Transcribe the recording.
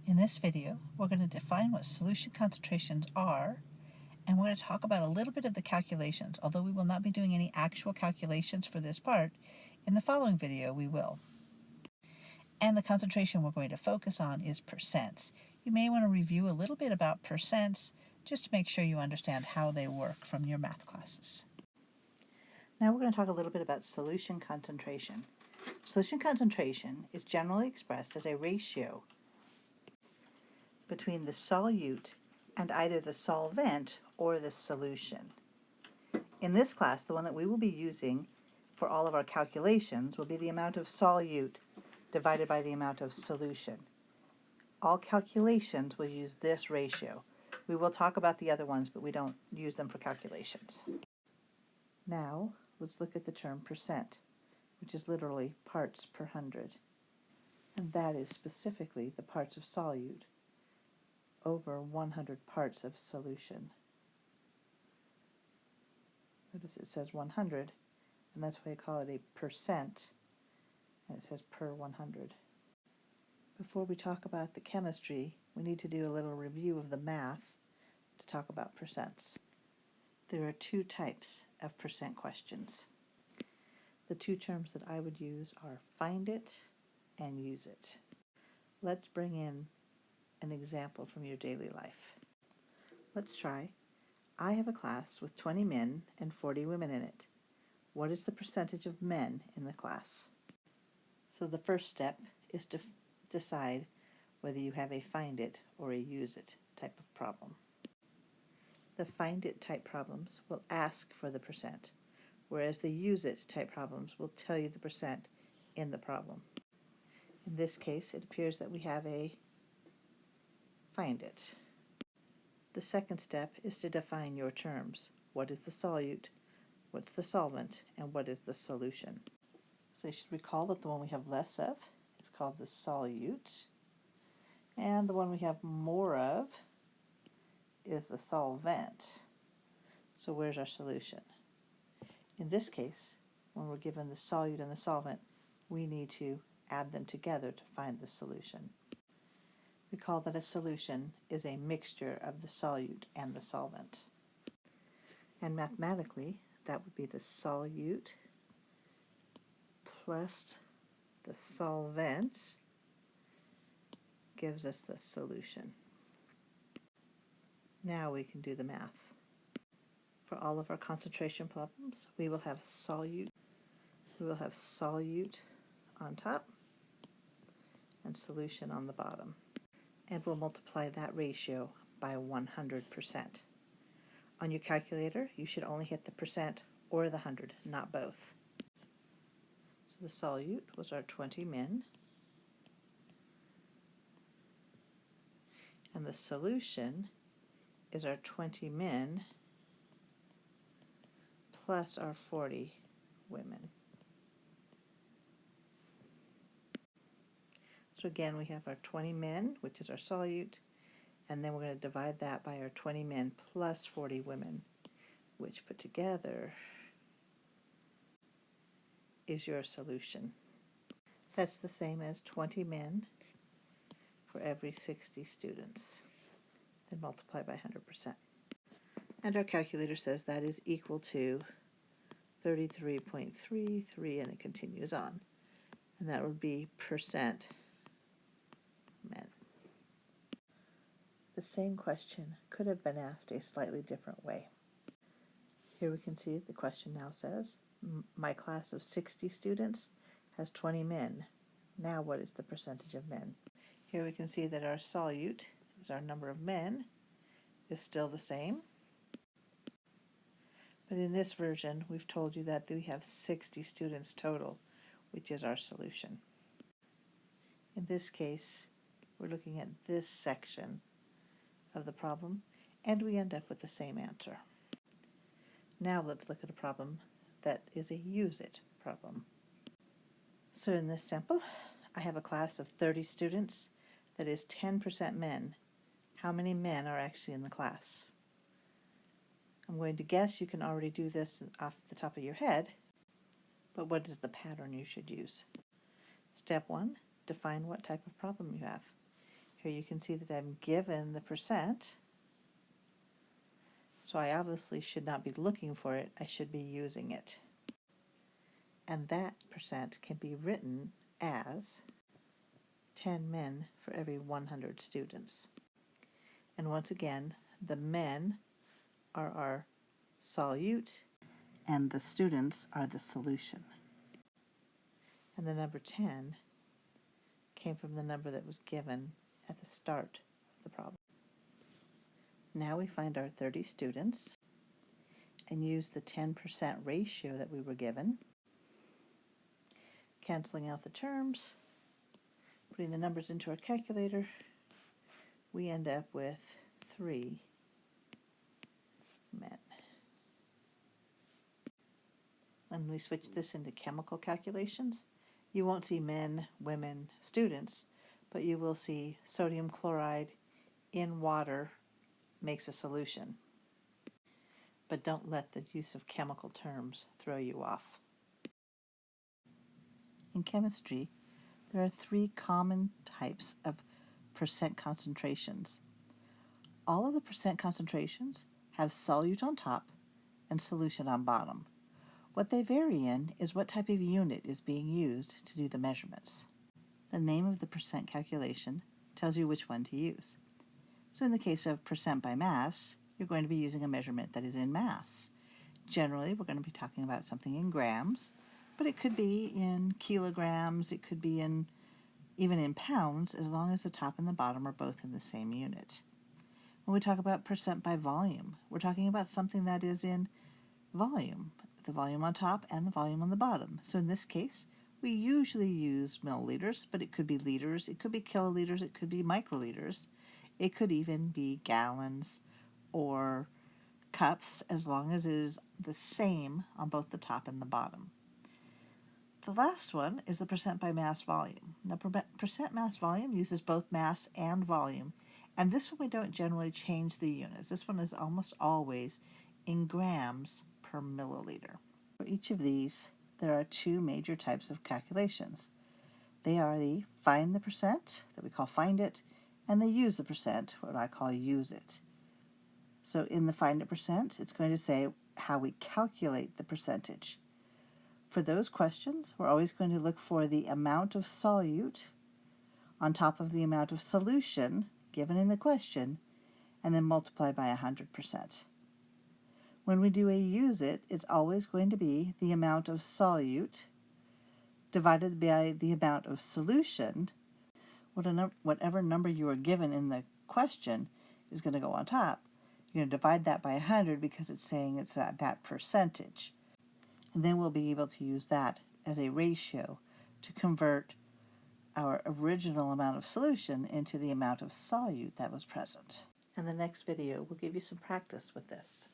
In this video, we're going to define what solution concentrations are, and we're going to talk about a little bit of the calculations. Although we will not be doing any actual calculations for this part, in the following video we will. And the concentration we're going to focus on is percents. You may want to review a little bit about percents just to make sure you understand how they work from your math classes. Now we're going to talk a little bit about solution concentration. Solution concentration is generally expressed as a ratio between the solute and either the solvent or the solution. In this class, the one that we will be using for all of our calculations will be the amount of solute divided by the amount of solution. All calculations will use this ratio. We will talk about the other ones, but we don't use them for calculations. Now, let's look at the term percent, which is literally parts per hundred. And that is specifically the parts of solute over 100 parts of solution. Notice it says 100, and that's why I call it a percent, and it says per 100. Before we talk about the chemistry, we need to do a little review of the math to talk about percents. There are two types of percent questions. The two terms that I would use are find it and use it. Let's bring in an example from your daily life. Let's try. I have a class with 20 men and 40 women in it. What is the percentage of men in the class? So the first step is to decide whether you have a find it or a use it type of problem. The find it type problems will ask for the percent, whereas the use it type problems will tell you the percent in the problem. In this case, it appears that we have a find it. The second step is to define your terms. What is the solute, what's the solvent, and what is the solution? So you should recall that the one we have less of is called the solute, and the one we have more of is the solvent. So where's our solution? In this case, when we're given the solute and the solvent, we need to add them together to find the solution. Recall that a solution is a mixture of the solute and the solvent. And mathematically, that would be the solute plus the solvent gives us the solution. Now we can do the math. For all of our concentration problems, we will have solute on top and solution on the bottom. And we'll multiply that ratio by 100%. On your calculator, you should only hit the percent or the 100, not both. So the solute was our 20 men, and the solution is our 20 men plus our 40 women. So again, we have our 20 men, which is our solute, and then we're going to divide that by our 20 men plus 40 women, which put together is your solution. That's the same as 20 men for every 60 students. Then multiply by 100%. And our calculator says that is equal to 33.33, and it continues on. And that would be percent men. The same question could have been asked a slightly different way. Here we can see the question now says, my class of 60 students has 20 men. Now what is the percentage of men? Here we can see that our solute is our number of men is still the same. But in this version, we've told you that we have 60 students total, which is our solution. In this case, we're looking at this section of the problem, and we end up with the same answer. Now let's look at a problem that is a use it problem. So in this sample, I have a class of 30 students that is 10% men. How many men are actually in the class? I'm going to guess you can already do this off the top of your head, but what is the pattern you should use? Step 1, define what type of problem you have. here you can see that I'm given the percent, so I obviously should not be looking for it, I should be using it. And that percent can be written as 10 men for every 100 students. And once again, the men are our solute and the students are the solution. And the number 10 came from the number that was given at the start of the problem. Now we find our 30 students and use the 10% ratio that we were given, canceling out the terms, putting the numbers into our calculator. We end up with 3 men. When we switch this into chemical calculations, you won't see men, women, students, but you will see sodium chloride in water makes a solution. But don't let the use of chemical terms throw you off. In chemistry, there are 3 common types of percent concentrations. All of the percent concentrations have solute on top and solution on bottom. What they vary in is what type of unit is being used to do the measurements. The name of the percent calculation tells you which one to use. So in the case of percent by mass, you're going to be using a measurement that is in mass. Generally, we're going to be talking about something in grams, but it could be in kilograms, it could be even in pounds, as long as the top and the bottom are both in the same unit. When we talk about percent by volume, we're talking about something that is in volume, the volume on top and the volume on the bottom. So in this case, we usually use milliliters, but it could be liters, it could be kiloliters, it could be microliters, it could even be gallons or cups, as long as it is the same on both the top and the bottom. The last one is the percent by mass volume. Now, percent mass volume uses both mass and volume, and this one we don't generally change the units. This one is almost always in grams per milliliter. For each of these, there are 2 major types of calculations. They are the find the percent, that we call find it, and the use the percent, what I call use it. So in the find it percent, it's going to say how we calculate the percentage. For those questions, we're always going to look for the amount of solute on top of the amount of solution given in the question, and then multiply by 100%. When we do a use it, it's always going to be the amount of solute divided by the amount of solution. Whatever number you are given in the question is going to go on top. You're going to divide that by 100 because it's saying it's that percentage. And then we'll be able to use that as a ratio to convert our original amount of solution into the amount of solute that was present. In the next video, we'll give you some practice with this.